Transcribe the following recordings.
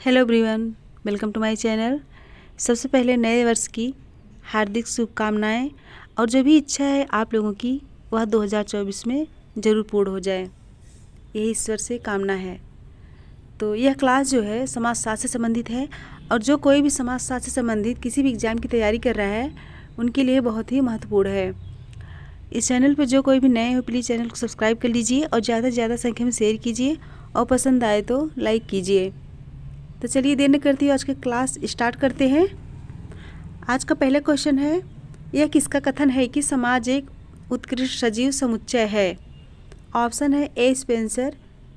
Hello everyone, welcome to my channel. सबसे पहले नए वर्ष की हार्दिक शुभकामनाएं और जो भी इच्छा है आप लोगों की वह 2024 में ज़रूर पूर्ण हो जाए, यही ईश्वर से कामना है। तो यह क्लास जो है समाजशास्त्र से संबंधित है और जो कोई भी समाजशास्त्र से संबंधित किसी भी एग्ज़ाम की तैयारी कर रहा है उनके लिए बहुत ही महत्वपूर्ण है। इस चैनल पर जो कोई भी नए हो प्लीज़ चैनल को सब्सक्राइब कर लीजिए और ज़्यादा से ज़्यादा संख्या में शेयर कीजिए और पसंद आए तो लाइक कीजिए। तो चलिए देर न करती हुए आज की क्लास स्टार्ट करते हैं। आज का पहला क्वेश्चन है, यह किसका कथन है कि समाज एक उत्कृष्ट सजीव समुच्चय है? ऑप्शन है ए स्पेंसर,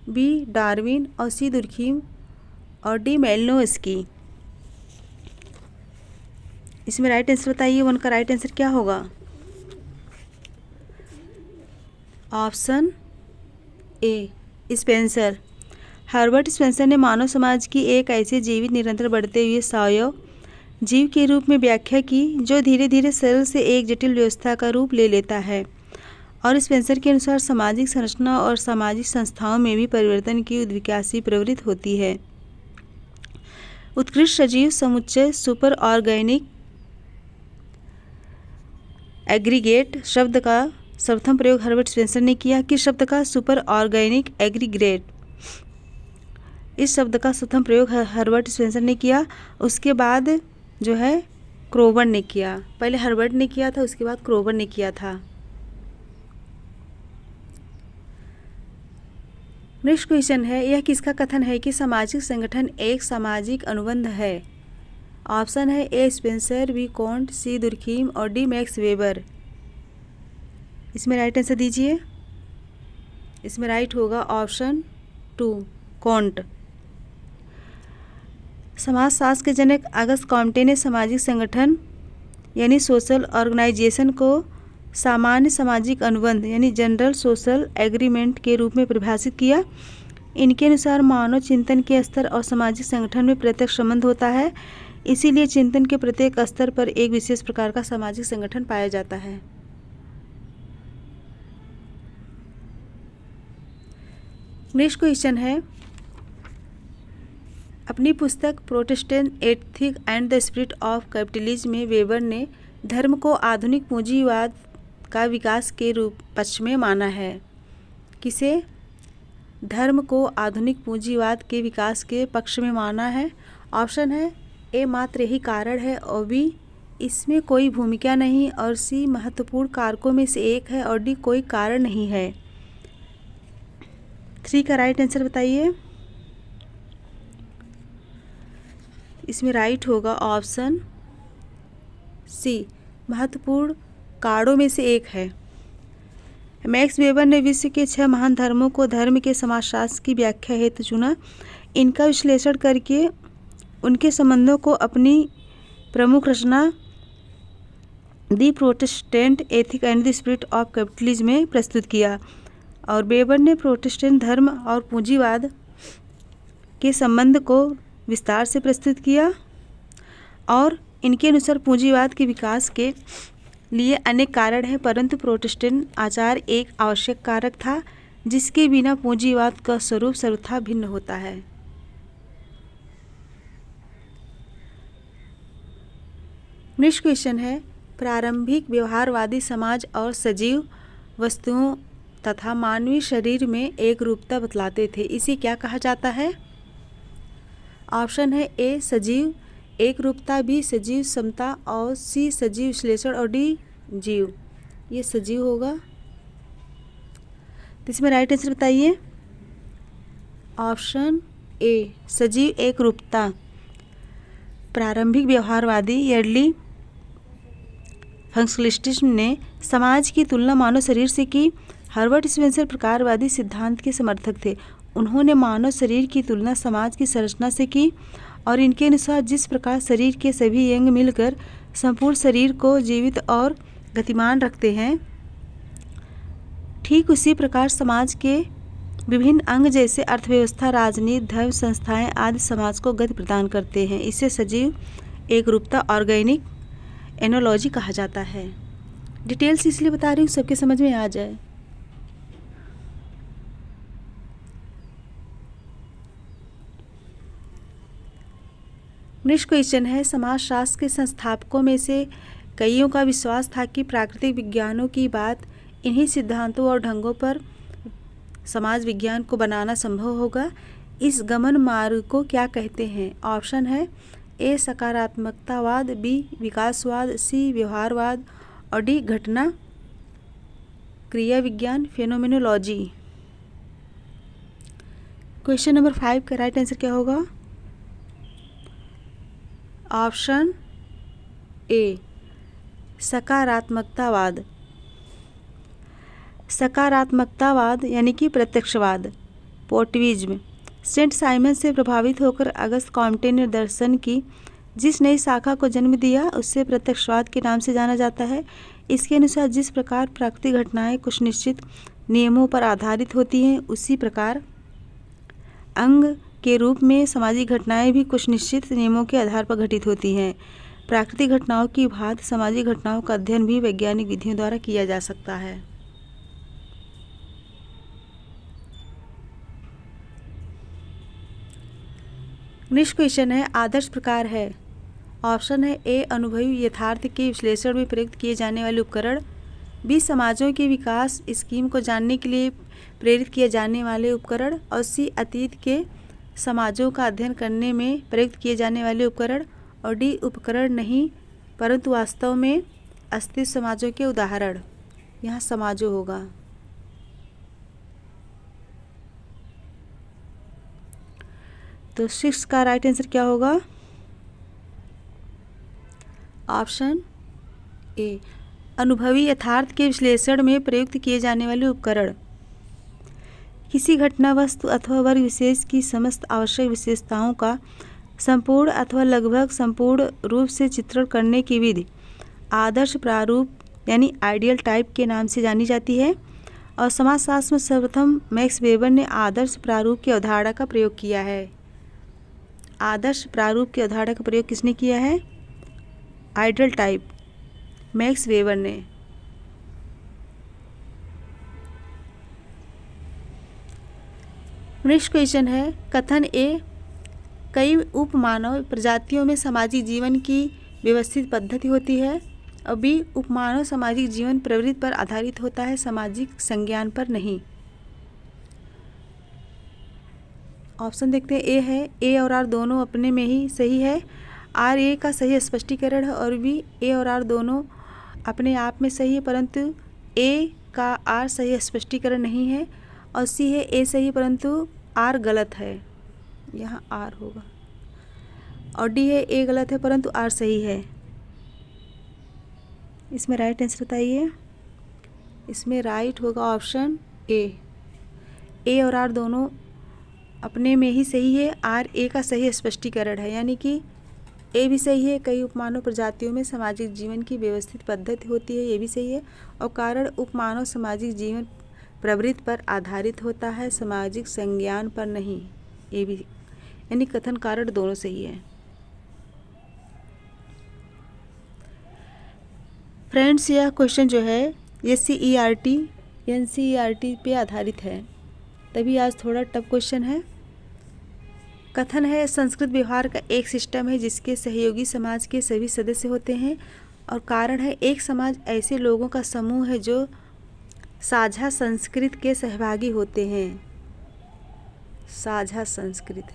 बी डार्विन और सी दुर्खीम और डी मेलिनोव्स्की। इसमें राइट आंसर बताइए, वन का राइट आंसर क्या होगा? Option A Spencer. Herbert Spencer ने मानव समाज की एक ऐसे जीवित निरंतर बढ़ते हुए सवयव जीव के रूप में व्याख्या की जो धीरे धीरे सरल से एक जटिल व्यवस्था का रूप ले लेता है, और स्पेंसर के अनुसार सामाजिक संरचना और सामाजिक संस्थाओं में भी परिवर्तन की उद्विकासी प्रवृत्ति होती है। उत्कृष्ट सजीव समुच्चय सुपर ऑर्गेनिक एग्रीगेट शब्द का सर्वप्रथम प्रयोग हर्बर्ट स्पेंसर ने किया। किस शब्द का? Super organic aggregate. इस शब्द का प्रथम प्रयोग हर्बर्ट स्पेंसर ने किया। उसके बाद जो है क्रोबर ने किया। पहले हर्बर्ट ने किया था, उसके बाद क्रोबर ने किया था। नेक्स्ट क्वेश्चन है, यह किसका कथन है कि सामाजिक संगठन एक सामाजिक अनुबंध है? ऑप्शन है A Spencer, B Comte, C Durkheim और डी मैक्स वेबर। इसमें राइट आंसर दीजिए। इसमें राइट होगा ऑप्शन 2 कॉन्ट। समाजशास्त्र के जनक अगस्त कॉम्टे ने सामाजिक संगठन यानी सोशल ऑर्गेनाइजेशन को सामान्य सामाजिक अनुबंध यानी जनरल सोशल एग्रीमेंट के रूप में परिभाषित किया। इनके अनुसार मानव चिंतन के स्तर और सामाजिक संगठन में प्रत्यक्ष संबंध होता है, इसीलिए चिंतन के प्रत्येक स्तर पर एक विशेष प्रकार का सामाजिक संगठन पाया जाता है। नेक्स्ट क्वेश्चन है, अपनी पुस्तक Protestant ethic and the spirit of capitalism में वेबर ने धर्म को आधुनिक पूंजीवाद का विकास के रूप पक्ष में माना है। किसे? धर्म को आधुनिक पूंजीवाद के विकास के पक्ष में माना है। ऑप्शन है ए मात्र यही कारण है और बी इसमें कोई भूमिका नहीं और सी महत्वपूर्ण कारकों में से एक है और डी कोई कारण नहीं है। 3 का राइट आंसर बताइए। इसमें राइट होगा ऑप्शन सी, महत्वपूर्ण कारणों में से एक है। मैक्स वेबर ने विश्व के 6 महान धर्मों को धर्म के समाजशास्त्र की व्याख्या हेतु चुना। इनका विश्लेषण करके उनके संबंधों को अपनी प्रमुख रचना the Protestant ethic and the spirit of capitalism में प्रस्तुत किया। और वेबर ने प्रोटेस्टेंट धर्म और पूंजीवाद के संबंध को विस्तार से प्रस्तुत किया और इनके अनुसार पूंजीवाद के विकास के लिए अनेक कारण हैं, परंतु प्रोटेस्टेंट आचार एक आवश्यक कारक था जिसके बिना पूंजीवाद का स्वरूप सर्वथा भिन्न होता है। नेक्स्ट क्वेश्चन है, प्रारंभिक व्यवहारवादी समाज और सजीव वस्तुओं तथा मानवीय शरीर में एक रूपता बतलाते थे, इसे क्या कहा जाता है? ऑप्शन है ए सजीव एक रूपता, बी सजीव समता और सी सजीव विश्लेषण और डी जीव। ये सजीव होगा। तो इसमें राइट आंसर बताइए। ऑप्शन ए सजीव एक रूपता। प्रारंभिक व्यवहारवादी अर्ली फंक्शनलिस्टिज्म ने समाज की तुलना मानव शरीर से की। हर्बर्ट स्पेंसर प्रकारवादी सिद्धांत के समर्थक थे। उन्होंने मानव शरीर की तुलना समाज की संरचना से की और इनके अनुसार जिस प्रकार शरीर के सभी अंग मिलकर संपूर्ण शरीर को जीवित और गतिमान रखते हैं, ठीक उसी प्रकार समाज के विभिन्न अंग जैसे अर्थव्यवस्था, राजनीति, धर्म, संस्थाएं आदि समाज को गति प्रदान करते हैं। इसे सजीव एक रूपता ऑर्गेनिक एनोलॉजी कहा जाता है। डिटेल्स इसलिए बता रही हूँ सबके समझ में आ जाए। नेक्स्ट क्वेश्चन है, समाजशास्त्र के संस्थापकों में से कईयों का विश्वास था कि प्राकृतिक विज्ञानों की बात इन्हीं सिद्धांतों और ढंगों पर समाज विज्ञान को बनाना संभव होगा। इस गमन मार्ग को क्या कहते हैं? ऑप्शन है ए सकारात्मकतावाद, बी विकासवाद, सी व्यवहारवाद और डी घटना क्रिया विज्ञान फेनोमेनोलॉजी। क्वेश्चन नंबर 5 का राइट आंसर क्या होगा? Option A सकारात्मकतावाद। सकारात्मकतावाद यानी कि प्रत्यक्षवाद, पोर्टविज्म, सेंट साइमन से प्रभावित होकर अगस्त कॉम्टे ने दर्शन की जिस नई शाखा को जन्म दिया उसे प्रत्यक्षवाद के नाम से जाना जाता है। इसके अनुसार जिस प्रकार प्राकृतिक घटनाएं कुछ निश्चित नियमों पर आधारित होती हैं, उसी प्रकार अंग के रूप में सामाजिक घटनाएं भी कुछ निश्चित नियमों के आधार पर घटित होती हैं। प्राकृतिक घटनाओं की भांति सामाजिक घटनाओं का अध्ययन भी वैज्ञानिक विधियों द्वारा किया जा सकता है। नेक्स्ट क्वेश्चन है, आदर्श प्रकार है। ऑप्शन है ए अनुभवी यथार्थ के विश्लेषण में प्रयुक्त किए जाने वाले उपकरण, बी समाजों के विकास स्कीम को जानने के लिए प्रेरित किए जाने वाले उपकरण और सी अतीत के समाजों का अध्ययन करने में प्रयुक्त किए जाने वाले उपकरण और डी उपकरण नहीं परंतु वास्तव में अस्तित्व समाजों के उदाहरण। यहाँ समाजों होगा। तो 6 का राइट आंसर क्या होगा? ऑप्शन ए अनुभवी यथार्थ के विश्लेषण में प्रयुक्त किए जाने वाले उपकरण किसी घटना वस्तु अथवा वर्ग विशेष की समस्त आवश्यक विशेषताओं का संपूर्ण अथवा लगभग संपूर्ण रूप से चित्रण करने की विधि आदर्श प्रारूप यानी आइडियल टाइप के नाम से जानी जाती है। और समाजशास्त्र में सर्वप्रथम मैक्स वेबर ने आदर्श प्रारूप की अवधारणा का प्रयोग किया है। आदर्श प्रारूप की अवधारणा का प्रयोग किसने किया है? आइडियल टाइप, मैक्स वेबर ने। नेक्स्ट क्वेश्चन है, कथन ए कई उपमानव प्रजातियों में सामाजिक जीवन की व्यवस्थित पद्धति होती है और बी उपमानव सामाजिक जीवन प्रवृत्ति पर आधारित होता है, सामाजिक संज्ञान पर नहीं। ऑप्शन देखते हैं। ए है ए और आर दोनों अपने में ही सही है, आर ए का सही स्पष्टीकरण है, और बी ए और आर दोनों अपने आप में सही है परंतु ए का आर सही स्पष्टीकरण नहीं है, और सी है ए सही परंतु आर गलत है, यहाँ आर होगा, और डी है ए गलत है परंतु आर सही है। इसमें राइट आंसर बताइए। इसमें राइट होगा ऑप्शन ए और आर दोनों अपने में ही सही है, आर ए का सही स्पष्टीकरण है, यानी कि ए भी सही है। कई उपमानव प्रजातियों में सामाजिक जीवन की व्यवस्थित पद्धति होती है, ये भी सही है। और कारण उपमानव सामाजिक जीवन प्रवृत्ति पर आधारित होता है, सामाजिक संज्ञान पर नहीं, ये भी, यानी कथन कारण दोनों सही है। फ्रेंड्स, यह क्वेश्चन जो है SCERT NCERT पे आधारित है, तभी आज थोड़ा टफ क्वेश्चन है। कथन है संस्कृत व्यवहार का एक सिस्टम है जिसके सहयोगी समाज के सभी सदस्य होते हैं, और कारण है एक समाज ऐसे लोगों का समूह है जो साझा संस्कृत के सहभागी होते हैं। साझा संस्कृत।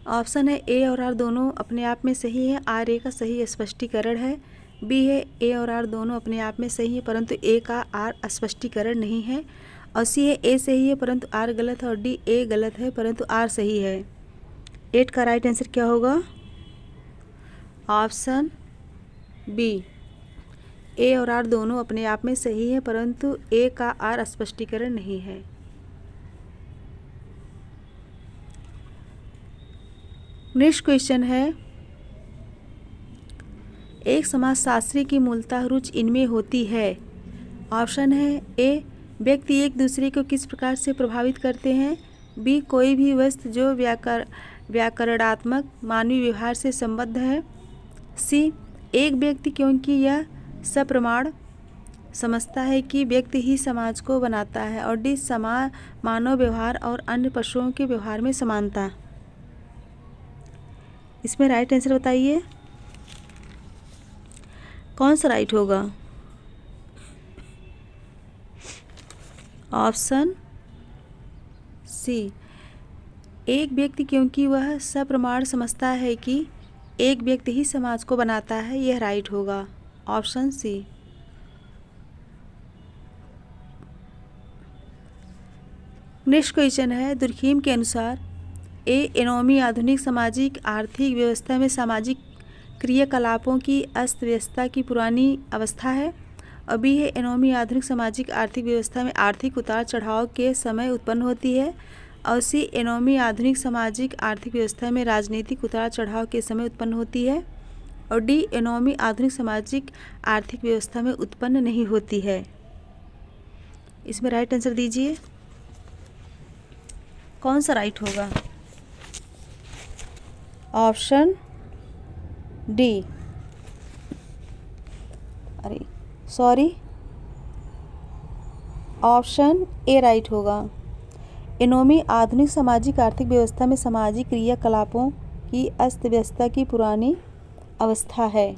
ऑप्शन है ए और आर दोनों अपने आप में सही है, आर ए का सही स्पष्टीकरण है। बी है ए और आर दोनों अपने आप में सही है परंतु ए का आर स्पष्टीकरण नहीं है। और सी है ए सही है परंतु आर गलत है, और डी ए गलत है परंतु आर सही है। 8 का राइट आंसर क्या होगा? ऑप्शन बी ए और आर दोनों अपने आप में सही है परंतु ए का आर स्पष्टीकरण नहीं है। नेक्स्ट क्वेश्चन है, एक समाजशास्त्री की मूलतः रुचि इनमें होती है। ऑप्शन है ए व्यक्ति एक दूसरे को किस प्रकार से प्रभावित करते हैं, बी कोई भी वस्तु जो व्याकरणात्मक मानवीय व्यवहार से संबद्ध है, सी एक व्यक्ति क्योंकि यह सप्रमाण समझता है कि व्यक्ति ही समाज को बनाता है। और डी, मानव व्यवहार और अन्य पशुओं के व्यवहार में समानता। इसमें राइट आंसर बताइए, कौन सा राइट होगा? ऑप्शन सी, एक व्यक्ति क्योंकि वह सप्रमाण समझता है कि एक व्यक्ति ही समाज को बनाता है, यह राइट होगा। ऑप्शन सी। नेक्स्ट क्वेश्चन है, दुर्खीम के अनुसार एनोमी आधुनिक सामाजिक आर्थिक व्यवस्था में सामाजिक क्रियाकलापों की अस्त व्यस्तता की पुरानी अवस्था है। और बी है, एनोमी आधुनिक सामाजिक आर्थिक व्यवस्था में आर्थिक उतार चढ़ाव के समय उत्पन्न होती है। और सी, एनोमी आधुनिक सामाजिक आर्थिक व्यवस्था में राजनीतिक उतार चढ़ाव के समय उत्पन्न होती है। और डी, एनोमी आधुनिक सामाजिक आर्थिक व्यवस्था में उत्पन्न नहीं होती है। इसमें राइट आंसर दीजिए, कौन सा राइट होगा? Option D, option A right होगा। एनोमी आधुनिक सामाजिक आर्थिक व्यवस्था में सामाजिक क्रियाकलापों की अस्त व्यस्तता की पुरानी अवस्था है।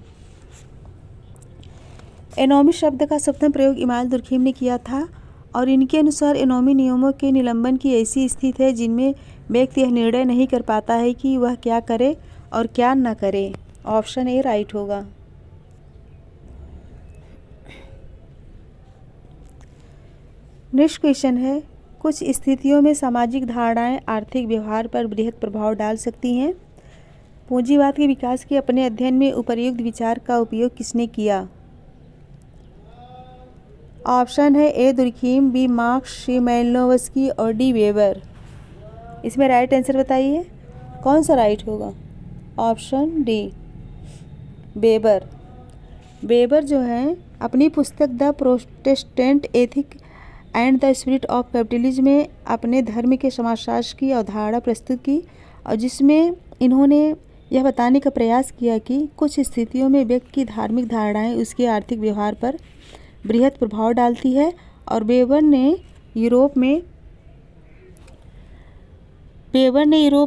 एनोमी शब्द का प्रथम प्रयोग इमानुएल दुर्खीम ने किया था। और इनके अनुसार एनोमी नियमों के निलंबन की ऐसी स्थिति है जिनमें व्यक्ति यह निर्णय नहीं कर पाता है कि वह क्या करे और क्या न करे। ऑप्शन ए राइट होगा। नेक्स्ट क्वेश्चन है, कुछ स्थितियों में सामाजिक धारणाएं आर्थिक व्यवहार पर बृहद प्रभाव डाल सकती हैं। पूंजीवाद के विकास के अपने अध्ययन में उपर्युक्त विचार का उपयोग किसने किया? ऑप्शन है ए दुर्खीम, बी मार्क्स, सी मालिनोव्स्की और डी वेबर। इसमें राइट आंसर बताइए, कौन सा राइट होगा? Option D, weber. वेबर जो है अपनी पुस्तक the Protestant ethic and the spirit of capitalism में अपने धर्म के समाजशास्त्र की अवधारणा प्रस्तुत की, और जिसमें इन्होंने यह बताने का प्रयास किया कि कुछ स्थितियों में व्यक्ति की धार्मिक धारणाएं उसके आर्थिक व्यवहार पर बृहद प्रभाव डालती है। और वेबर ने यूरोप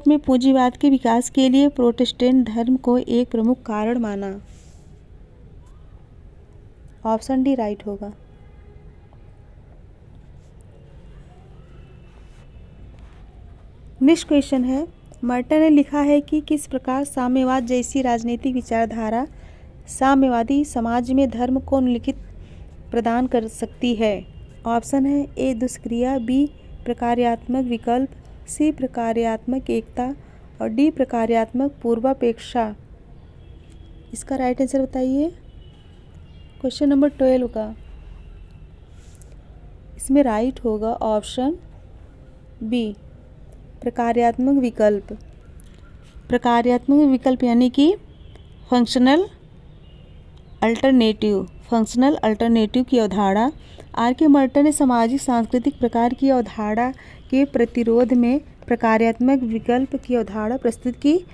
में पूंजीवाद के विकास के लिए प्रोटेस्टेंट धर्म को एक प्रमुख कारण माना। ऑप्शन डी राइट होगा। नेक्स्ट क्वेश्चन है, मर्टन ने लिखा है कि किस प्रकार साम्यवाद जैसी राजनीतिक विचारधारा साम्यवादी समाज में धर्म को लिखित प्रदान कर सकती है। ऑप्शन है ए दुष्क्रिया, बी प्रकार्यात्मक विकल्प, सी प्रकार्यात्मक एकता और डी प्रकार्यात्मक पूर्वापेक्षा। इसका राइट आंसर बताइए, क्वेश्चन नंबर 12 का। इसमें राइट होगा ऑप्शन बी प्रकार्यात्मक विकल्प। प्रकार्यात्मक विकल्प यानी कि फंक्शनल अल्टरनेटिव की अवधारणा आर के मर्टन ने सामाजिक सांस्कृतिक प्रकार की अवधारणा के प्रतिरोध में प्रकार्यात्मक विकल्प की अवधारणा प्रस्तुत की।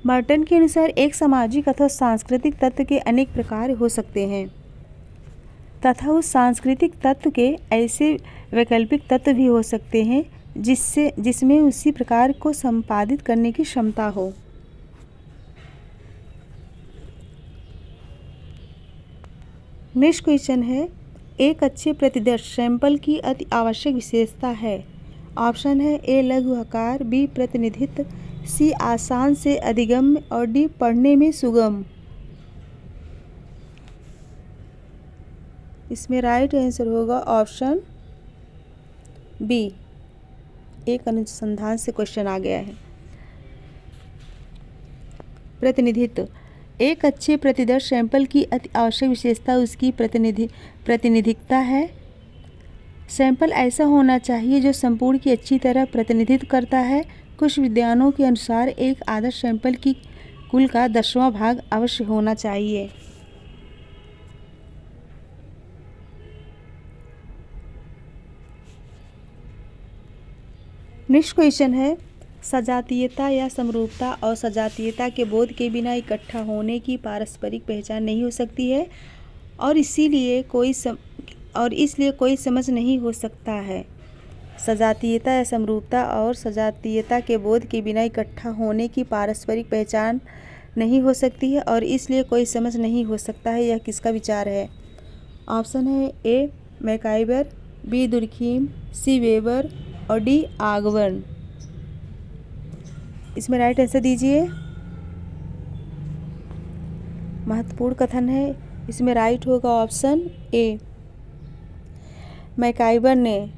मर्टन के अनुसार एक सामाजिक अथवा सांस्कृतिक तत्व के अनेक प्रकार हो सकते हैं तथा उस सांस्कृतिक तत्व के ऐसे वैकल्पिक तत्व भी हो सकते हैं जिसमें उसी प्रकार को संपादित करने की क्षमता हो। नेक्स्ट क्वेश्चन है, एक अच्छे प्रतिदर्श सैंपल की अति आवश्यक विशेषता है। ऑप्शन है ए लघु आकार, बी प्रतिनिधित्व, सी आसान से अधिगम्य और डी पढ़ने में सुगम। इसमें राइट आंसर होगा ऑप्शन बी। एक अनुसंधान से क्वेश्चन आ गया है। प्रतिनिधित्व, एक अच्छे प्रतिदर्श सैंपल की अति आवश्यक विशेषता उसकी प्रतिनिधिकता है। सैंपल ऐसा होना चाहिए जो संपूर्ण की अच्छी तरह प्रतिनिधित्व करता है। कुछ विद्वानों के अनुसार एक आदर्श सैंपल की कुल का 10वां भाग अवश्य होना चाहिए। नेक्स्ट क्वेश्चन है, सजातीयता या समरूपता और सजातीयता के बोध के बिना इकट्ठा होने की पारस्परिक पहचान नहीं हो सकती है और इसीलिए और इसलिए कोई समझ नहीं हो सकता है। सजातीयता या समरूपता और सजातीयता के बोध के बिना इकट्ठा होने की पारस्परिक पहचान नहीं हो सकती है और इसलिए कोई समझ नहीं हो सकता है। यह किसका विचार है? ऑप्शन है ए मैकाइबर, बी दुर्खीम, सी वेबर और डी आगबर्न। इसमें राइट आंसर दीजिए। महत्वपूर्ण कथन है, इसमें राइट होगा ऑप्शन ए मैकाइबर ने।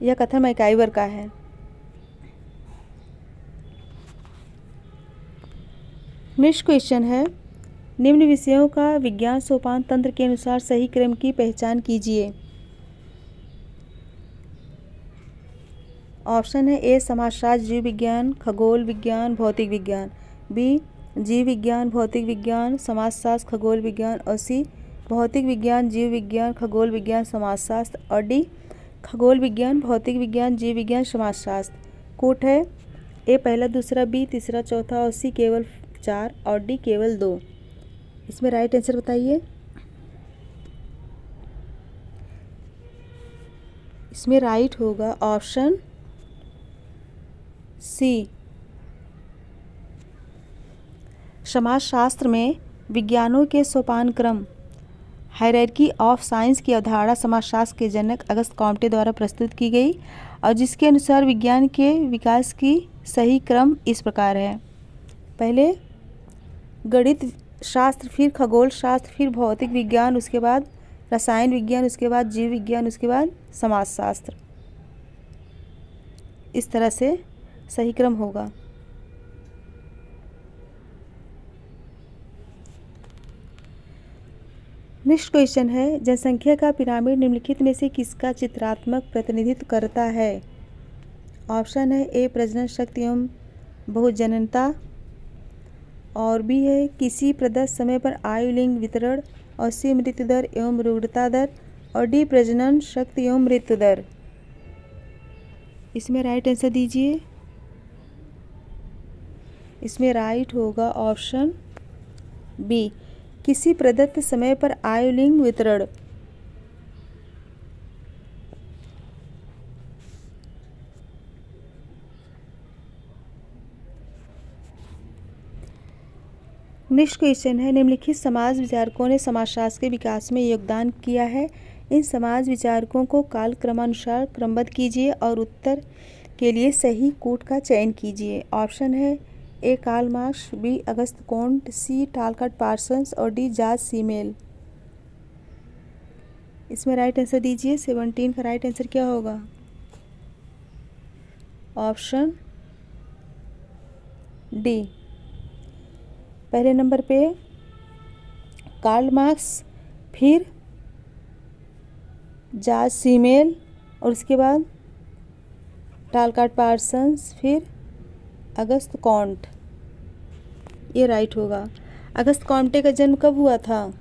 यह कथन मैकाइबर का है। नेक्स्ट क्वेश्चन है, निम्न विषयों का विज्ञान सोपान तंत्र के अनुसार सही क्रम की पहचान कीजिए। ऑप्शन है ए समाजशास्त्र, जीव विज्ञान, खगोल विज्ञान, भौतिक विज्ञान, बी जीव विज्ञान, भौतिक विज्ञान, समाजशास्त्र, खगोल विज्ञान और सी भौतिक विज्ञान, जीव विज्ञान, खगोल विज्ञान, समाजशास्त्र और डी खगोल विज्ञान, भौतिक विज्ञान, जीव विज्ञान, समाजशास्त्र। कोट है ए पहला, दूसरा, बी तीसरा, चौथा और सी केवल 4 और डी केवल 2। इसमें राइट आंसर बताइए। इसमें राइट होगा ऑप्शन सी। समाजशास्त्र में विज्ञानों के सोपान क्रम हायरार्की ऑफ साइंस की अवधारणा समाजशास्त्र के जनक अगस्त कॉम्टे द्वारा प्रस्तुत की गई और जिसके अनुसार विज्ञान के विकास की सही क्रम इस प्रकार है। पहले गणित शास्त्र, फिर खगोल शास्त्र, फिर भौतिक विज्ञान, उसके बाद रसायन विज्ञान, उसके बाद जीव विज्ञान, उसके बाद समाजशास्त्र। इस तरह से सही क्रम होगा। नेक्स्ट क्वेश्चन है, जनसंख्या का पिरामिड निम्नलिखित में से किसका चित्रात्मक प्रतिनिधित्व करता है? ऑप्शन है ए प्रजनन शक्ति एवं बहुजननता और बी है किसी प्रदत्त समय पर आयु लिंग वितरण और सी मृत्यु दर एवं रूढ़ता दर और डी प्रजनन शक्ति एवं मृत्यु दर। इसमें राइट आंसर दीजिए। इसमें राइट होगा ऑप्शन बी किसी प्रदत्त समय पर आयु लिंग वितरण। नेक्स्ट क्वेश्चन है, निम्नलिखित समाज विचारकों ने समाजशास्त्र के विकास में योगदान किया है। इन समाज विचारकों को काल क्रमानुसार क्रमबद्ध कीजिए और उत्तर के लिए सही कूट का चयन कीजिए। ऑप्शन है A Karl Marx, B August Comte, C टालकाट Parsons और डी जॉर्ज सीमेल। इसमें राइट आंसर दीजिए। 17 का राइट आंसर क्या होगा? Option D. पहले नंबर पे कार्ल मार्क्स, फिर जॉर्ज सीमेल और उसके बाद टालकाट पार्सन्स, फिर अगस्त कॉम्टे। ये राइट होगा। अगस्त कॉम्टे का जन्म कब हुआ था?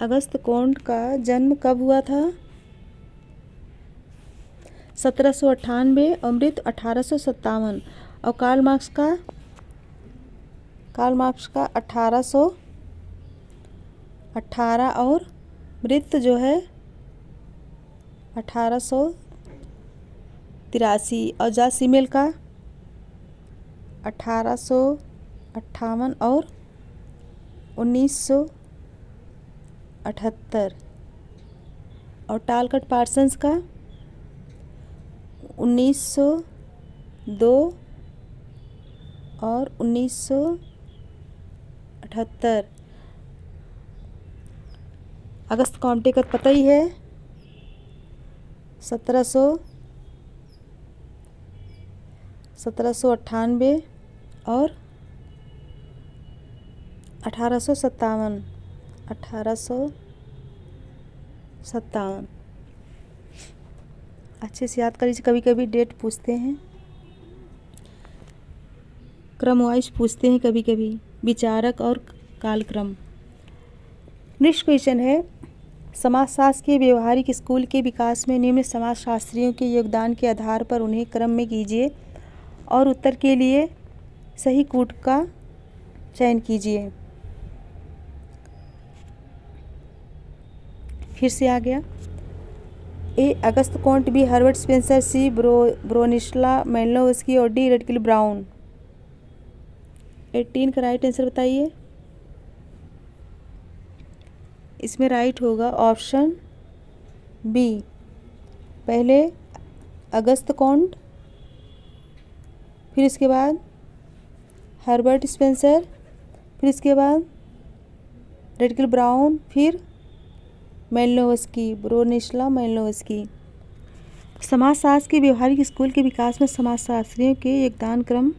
अगस्त कॉम्टे का जन्म कब हुआ था? 1798 और मृत्यु 1857। और कार्ल मार्क्स का 1818 और मृत्यु जो है 1883। और जॉर्ज सीमेल का 1858 और 1978। और टालकाट पार्सन्स का 1902 और 1978। अगस्त कॉम्टे का पता ही है 1798 और 1857। अच्छे से याद कर लीजिए। कभी कभी डेट पूछते हैं, क्रम वाइज पूछते हैं, कभी कभी विचारक और कालक्रम। नेक्स्ट क्वेश्चन है, समाजशास्त्र के व्यवहारिक स्कूल के विकास में निम्न समाजशास्त्रियों के योगदान के आधार पर उन्हें क्रम में कीजिए और उत्तर के लिए सही कूट का चयन कीजिए। फिर से आ गया। ए अगस्त कॉन्ट, बी हर्बर्ट स्पेंसर, सी ब्रोनिस्ला मेलिनोवस्की और डी रेडक्लिफ ब्राउन। 18 का राइट आंसर बताइए। इसमें राइट होगा ऑप्शन बी, पहले अगस्त कॉन्ट, फिर इसके बाद हर्बर्ट स्पेंसर, फिर इसके बाद रेडक्लिफ ब्राउन, फिर मेलिनोवस्की, ब्रोनिस्ला मेलिनोवस्की। समाजशास्त्र के व्यवहारिक स्कूल के विकास में समाजशास्त्रियों के योगदान क्रम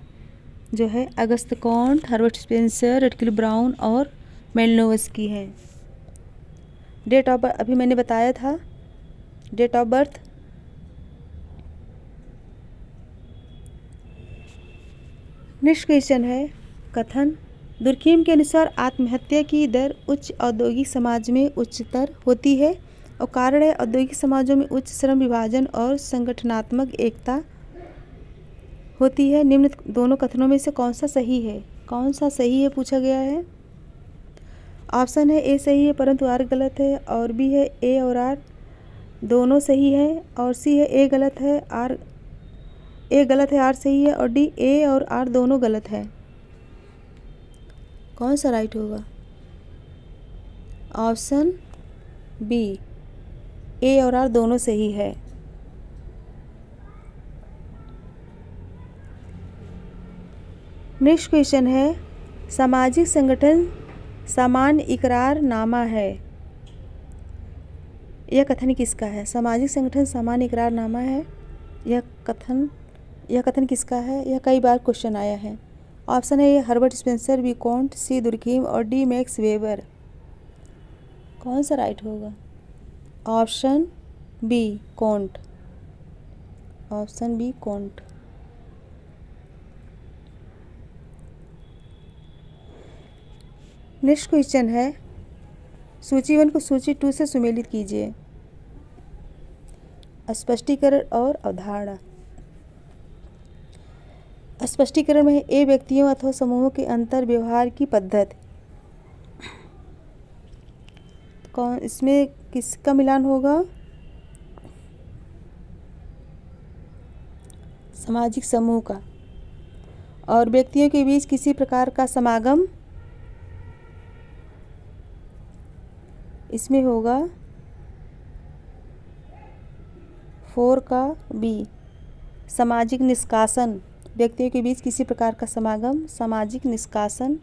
जो है August Comte, Herbert Spencer, Radcliffe Brown और मेलिनोवस्की है। डेट ऑफ बर्थ अभी मैंने बताया था। Date of birth next question है कथन। दुर्खीम के अनुसार आत्महत्या की दर उच्च औद्योगिक समाज में उच्चतर होती है और कारण है औद्योगिक समाजों में उच्च श्रम विभाजन और संगठनात्मक एकता होती है। निम्न दोनों कथनों में से कौन सा सही है? कौन सा सही है पूछा गया है। ऑप्शन है ए सही है परंतु आर गलत है, और बी है ए और आर दोनों सही है, और सी है ए गलत है आर सही है, और डी ए और आर दोनों गलत है। कौन सा राइट होगा? ऑप्शन बी, ए और आर दोनों सही है। नेक्स्ट क्वेश्चन है सामाजिक संगठन सामान्य इकरारनामा है। यह कथन किसका है? सामाजिक संगठन सामान्य इकरारनामा है। यह कथन किसका है? यह कई बार क्वेश्चन आया है। ऑप्शन है A Herbert Spencer, B Comte, C Durkheim और डी मैक्स वेबर। कौन सा राइट होगा? Option B Comte. Option B Comte. Next question है सूची 1 को सूची 2 से सुमेलित कीजिए। स्पष्टीकरण और अवधारणा। स्पष्टीकरण में ए व्यक्तियों अथवा समूहों के अंतर व्यवहार की पद्धति। कौन इसमें किसका मिलान होगा? सामाजिक समूह का। और व्यक्तियों के बीच किसी प्रकार का समागम, इसमें होगा 4 का बी सामाजिक निष्कासन। व्यक्तियों के बीच किसी प्रकार का समागम, सामाजिक निष्कासन।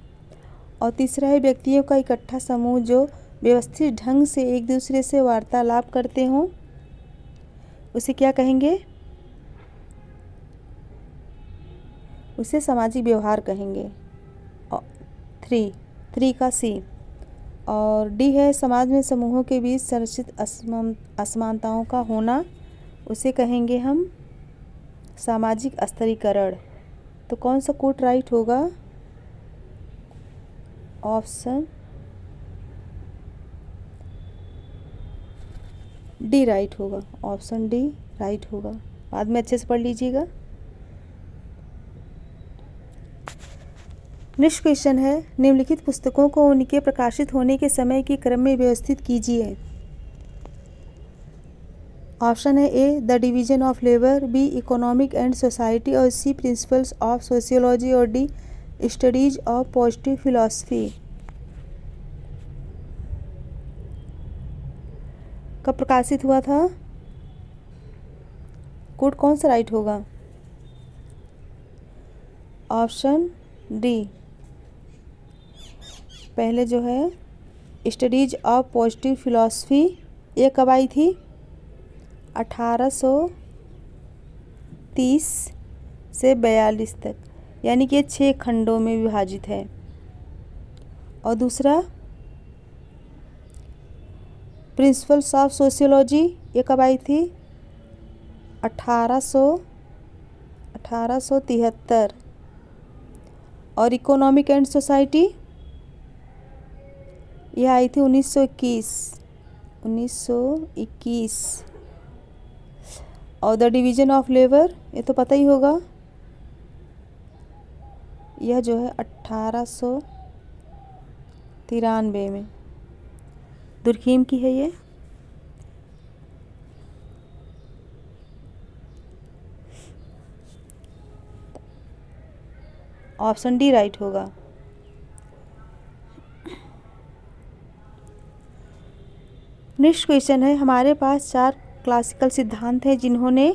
और तीसरा है व्यक्तियों का इकट्ठा समूह जो व्यवस्थित ढंग से एक दूसरे से वार्तालाप करते हों, उसे क्या कहेंगे? उसे सामाजिक व्यवहार कहेंगे। 3 का सी। और डी है समाज में समूहों के बीच संरचित असमानताओं का होना, उसे कहेंगे हम सामाजिक स्तरीकरण। तो कौन सा कोट राइट होगा? ऑप्शन डी राइट होगा। ऑप्शन डी राइट होगा। बाद में अच्छे से पढ़ लीजिएगा। नेक्स्ट क्वेश्चन है निम्नलिखित पुस्तकों को उनके प्रकाशित होने के समय के क्रम में व्यवस्थित कीजिए। ऑप्शन है A the division of labour, B economic and society, और सी प्रिंसिपल्स ऑफ सोशियोलॉजी, और D studies of positive philosophy. कब प्रकाशित हुआ था? कोड कौन सा राइट होगा? ऑप्शन डी, पहले जो है स्टडीज ऑफ पॉजिटिव फिलॉसफी। ये कब आई थी? 1830 से 42 तक, यानी कि 6 खंडों में विभाजित है। और दूसरा प्रिंसिपल्स ऑफ सोशियोलॉजी, ये कब आई थी? 1873। और इकोनॉमिक एंड सोसाइटी यह आई थी 1921। और द डिवीजन ऑफ लेबर, ये तो पता ही होगा, यह जो है 1893 में दुर्खीम की है ये। ऑप्शन डी राइट होगा। नेक्स्ट क्वेश्चन है, हमारे पास 4 क्लासिकल सिद्धांत हैं जिन्होंने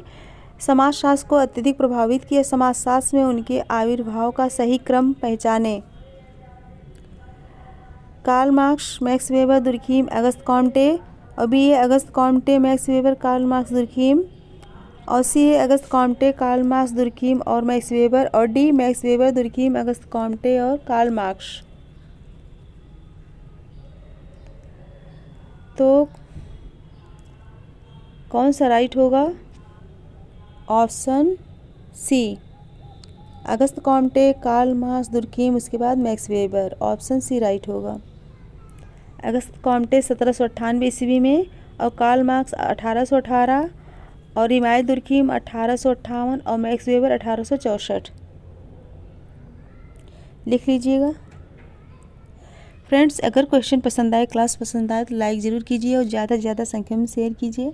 समाजशास्त्र को अत्यधिक प्रभावित किया। समाजशास्त्र में उनके आविर्भाव का सही क्रम पहचाने। Karl Marx, Max Weber, Durkheim, August Comte. और बी है August Comte, Max Weber, Karl Marx, Durkheim. और सी है August Comte, Karl Marx, Durkheim और मैक्स वेबर। और D Max Weber, Durkheim, August Comte और कार्ल मार्क्स। तो कौन सा राइट होगा? Option C, August Comte, Karl Marx, Durkheim, उसके बाद Max Weber. Option C right होगा। अगस्त कॉम्टे 1798 ईस्वी में और कार्ल मार्क्स 1818 और इमाम दुर्खीम 1858 और मैक्स वेबर 1864। लिख लीजिएगा। फ्रेंड्स, अगर क्वेश्चन पसंद आए, क्लास पसंद आए तो लाइक ज़रूर कीजिए और ज़्यादा से ज़्यादा संख्या में शेयर कीजिए।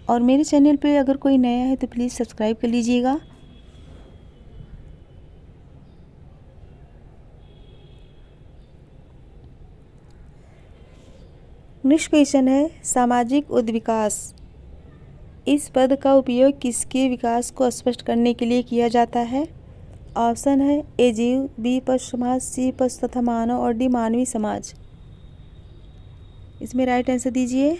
और मेरे चैनल पे अगर कोई नया है तो प्लीज़ सब्सक्राइब कर लीजिएगा। नेक्स्ट क्वेश्चन है, सामाजिक उद्विकास इस पद का उपयोग किसके विकास को स्पष्ट करने के लिए किया जाता है? ऑप्शन है ए जीव, बी पशु समाज, सी पशु तथा मानव और डी मानवीय समाज। इसमें राइट आंसर दीजिए।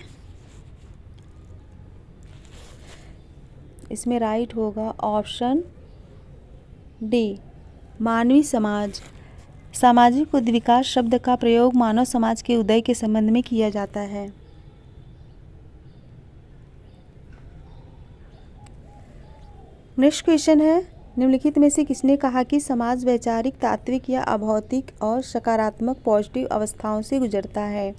इसमें राइट होगा ऑप्शन डी मानवीय समाज। सामाजिक उद्विकास शब्द का प्रयोग मानव समाज के उदय के संबंध में किया जाता है। नेक्स्ट क्वेश्चन है, निम्नलिखित में से किसने कहा कि समाज वैचारिक, तात्विक या अभौतिक और सकारात्मक पॉजिटिव अवस्थाओं से गुजरता है?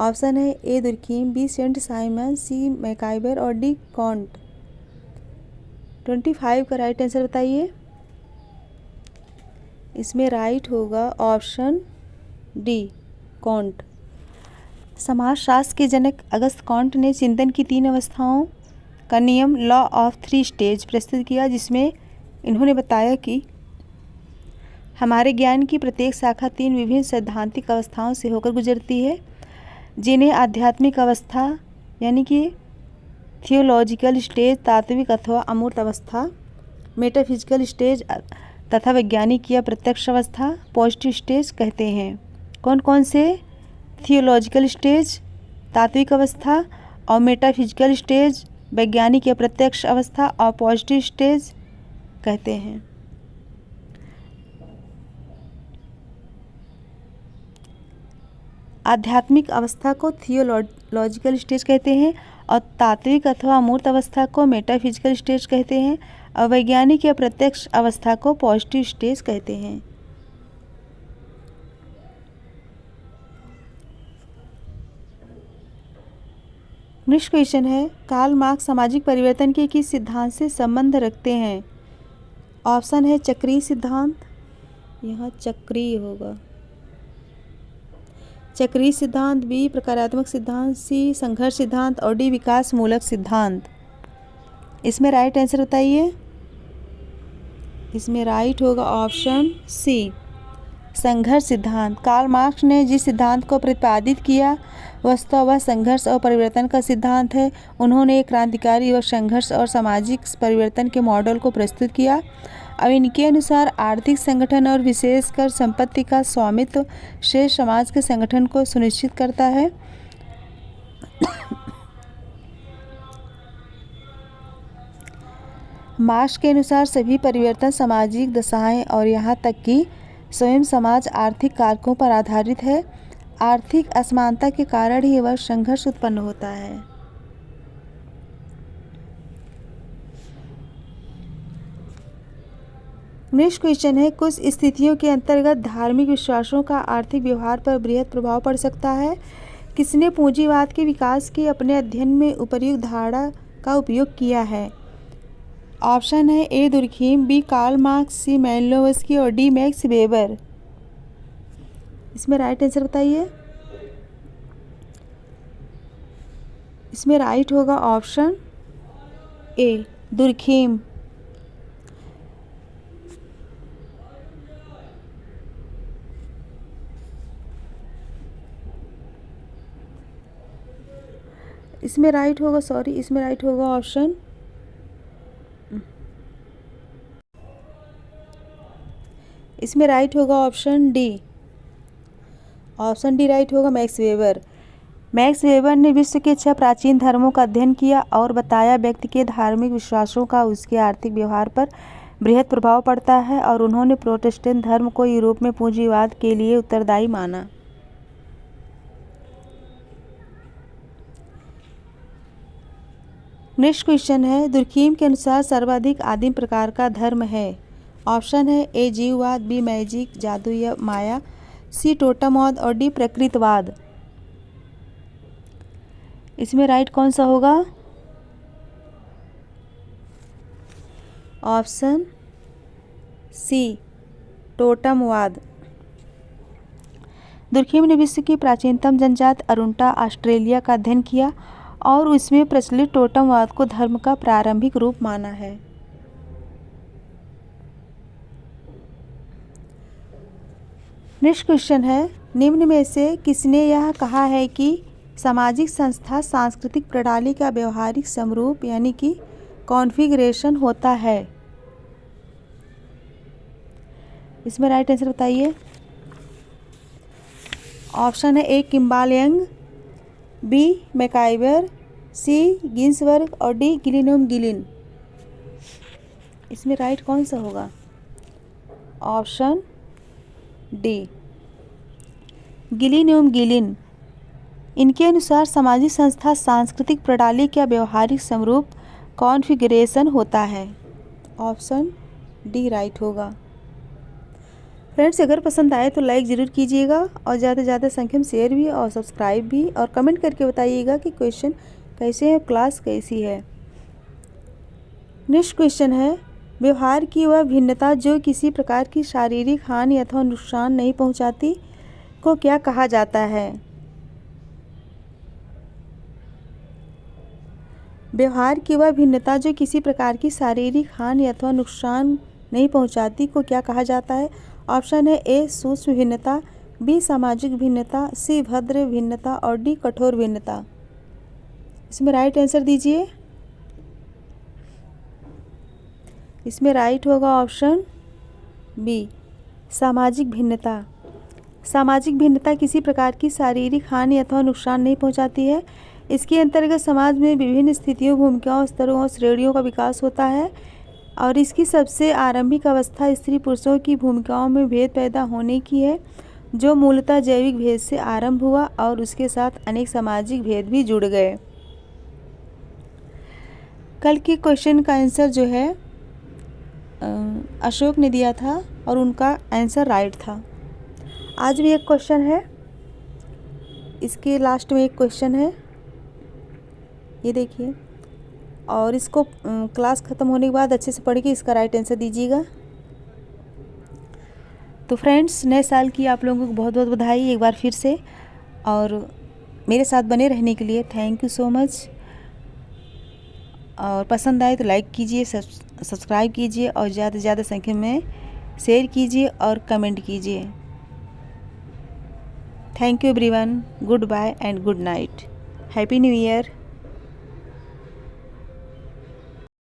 ऑप्शन है ए दुर्खीम, बी सेंट साइमन, सी मैकाइबर और डी कॉन्ट। 25 का राइट आंसर बताइए। इसमें राइट होगा ऑप्शन डी कॉन्ट। समाजशास्त्र के जनक अगस्त कॉन्ट ने चिंतन की 3 अवस्थाओं का नियम लॉ ऑफ 3 स्टेज प्रस्तुत किया, जिसमें इन्होंने बताया कि हमारे ज्ञान की प्रत्येक शाखा 3 विभिन्न सैद्धांतिक अवस्थाओं से होकर गुजरती है, जिन्हें आध्यात्मिक अवस्था यानी कि थियोलॉजिकल स्टेज, तात्विक अथवा अमूर्त अवस्था, मेटाफिजिकल स्टेज तथा वैज्ञानिक या प्रत्यक्ष अवस्था, पॉजिटिव स्टेज कहते हैं। कौन कौन से? थियोलॉजिकल स्टेज, तात्विक अवस्था और मेटाफिजिकल स्टेज, वैज्ञानिक या प्रत्यक्ष अवस्था और पॉजिटिव स्टेज कहते हैं। आध्यात्मिक अवस्था को थियोलॉजिकल स्टेज कहते हैं और तात्विक अथवा अमूर्त अवस्था को मेटाफिजिकल स्टेज कहते हैं और वैज्ञानिक या प्रत्यक्ष अवस्था को पॉजिटिव स्टेज कहते हैं। नेक्स्ट क्वेश्चन है, कार्ल मार्क्स सामाजिक परिवर्तन के किस सिद्धांत से संबंध रखते हैं? ऑप्शन है चक्रीय सिद्धांत, यहाँ चक्रीय होगा, चक्रीय सिद्धांत, बी प्रकारात्मक सिद्धांत, सी संघर्ष सिद्धांत और डी विकास मूलक सिद्धांत। इसमें राइट आंसर बताइए। इसमें राइट होगा ऑप्शन सी संघर्ष सिद्धांत। कार्ल मार्क्स ने जिस सिद्धांत को प्रतिपादित किया वस्तुतः वह संघर्ष और परिवर्तन का सिद्धांत है। उन्होंने एक क्रांतिकारी व संघर्ष और सामाजिक परिवर्तन के मॉडल को प्रस्तुत किया। अब इनके अनुसार आर्थिक संगठन और विशेषकर संपत्ति का स्वामित्व शेष समाज के संगठन को सुनिश्चित करता है। मार्क्स के अनुसार सभी परिवर्तन सामाजिक दशाएं और यहाँ तक कि स्वयं समाज आर्थिक कारकों पर आधारित है। आर्थिक असमानता के कारण ही वह संघर्ष उत्पन्न होता है। नेक्स्ट क्वेश्चन है, कुछ स्थितियों के अंतर्गत धार्मिक विश्वासों का आर्थिक व्यवहार पर बृहद प्रभाव पड़ सकता है। किसने पूंजीवाद के विकास के अपने अध्ययन में उपर्युक्त धारणा का उपयोग किया है? ऑप्शन है ए दुर्खीम, बी कार्ल मार्क्स, सी मैलिनोव्स्की और डी मैक्स वेबर। इसमें राइट आंसर बताइए। इसमें राइट होगा ऑप्शन ए दुर्खीम। इसमें राइट होगा, सॉरी, इसमें राइट होगा ऑप्शन इसमें राइट होगा option D. Option D right होगा, मैक्स वेबर। मैक्स वेबर ने विश्व के 6 प्राचीन धर्मों का अध्ययन किया और बताया व्यक्ति के धार्मिक विश्वासों का उसके आर्थिक व्यवहार पर बृहद प्रभाव पड़ता है, और उन्होंने प्रोटेस्टेंट धर्म को यूरोप में पूंजीवाद के लिए उत्तरदायी माना। नेक्स्ट क्वेश्चन है, दुर्खीम के अनुसार सर्वाधिक आदिम प्रकार का धर्म है। ऑप्शन है ए जीववाद, बी मैजिक, जादू या माया, सी टोटमवाद और डी प्रकृतवाद। इसमें राइट कौन सा होगा? ऑप्शन सी टोटमवाद। दुर्खीम ने विश्व की प्राचीनतम जनजाति अरुंटा ऑस्ट्रेलिया का अध्ययन किया और उसमें प्रचलित टोटमवाद को धर्म का प्रारंभिक रूप माना है। नेक्स्ट क्वेश्चन है, निम्न में से किसने यह कहा है कि सामाजिक संस्था सांस्कृतिक प्रणाली का व्यवहारिक समरूप यानी कि कॉन्फ़िगरेशन होता है? इसमें राइट आंसर बताइए। ऑप्शन है A Kimball Young, B MacIver, C Ginsberg और डी गिलिनोम गिलिन। इसमें राइट कौन सा होगा? Option D Gillin and Gillin. इनके अनुसार सामाजिक संस्था सांस्कृतिक प्रणाली का व्यवहारिक समरूप कॉन्फ़िगरेशन होता है। ऑप्शन डी राइट होगा। फ्रेंड्स, अगर पसंद आए तो लाइक ज़रूर कीजिएगा और ज़्यादा से ज़्यादा संख्या में शेयर भी और सब्सक्राइब भी, और कमेंट करके बताइएगा कि क्वेश्चन कैसे है, क्लास कैसी है। नेक्स्ट क्वेश्चन है, व्यवहार की वह भिन्नता जो किसी प्रकार की शारीरिक हानि अथवा नुकसान नहीं पहुंचाती को क्या कहा जाता है? व्यवहार की वह भिन्नता जो किसी प्रकार की शारीरिक हानि अथवा नुकसान नहीं पहुंचाती को क्या कहा जाता है? ऑप्शन है ए सूक्ष्म भिन्नता, बी सामाजिक भिन्नता, सी भद्र भिन्नता और डी कठोर भिन्नता। इसमें राइट आंसर दीजिए। इसमें राइट होगा ऑप्शन बी सामाजिक भिन्नता। सामाजिक भिन्नता किसी प्रकार की शारीरिक हानि अथवा नुकसान नहीं पहुंचाती है। इसके अंतर्गत समाज में विभिन्न स्थितियों, भूमिकाओं, स्तरों और श्रेणियों का विकास होता है, और इसकी सबसे आरंभिक अवस्था स्त्री पुरुषों की भूमिकाओं में भेद पैदा होने की है, जो मूलतः जैविक भेद से आरंभ हुआ और उसके साथ अनेक सामाजिक भेद भी जुड़ गए। कल के क्वेश्चन का आंसर जो है अशोक ने दिया था और उनका आंसर राइट था। आज भी एक क्वेश्चन है, इसके लास्ट में एक क्वेश्चन है, ये देखिए, और इसको क्लास ख़त्म होने के बाद अच्छे से पढ़ के इसका राइट आंसर दीजिएगा। तो फ्रेंड्स, नए साल की आप लोगों को बहुत बहुत बधाई एक बार फिर से, और मेरे साथ बने रहने के लिए थैंक यू सो मच। और पसंद आए तो लाइक कीजिए, सब्सक्राइब कीजिए और ज़्यादा से ज़्यादा संख्या में शेयर कीजिए और कमेंट कीजिए। Thank you everyone, goodbye and good night, happy new year.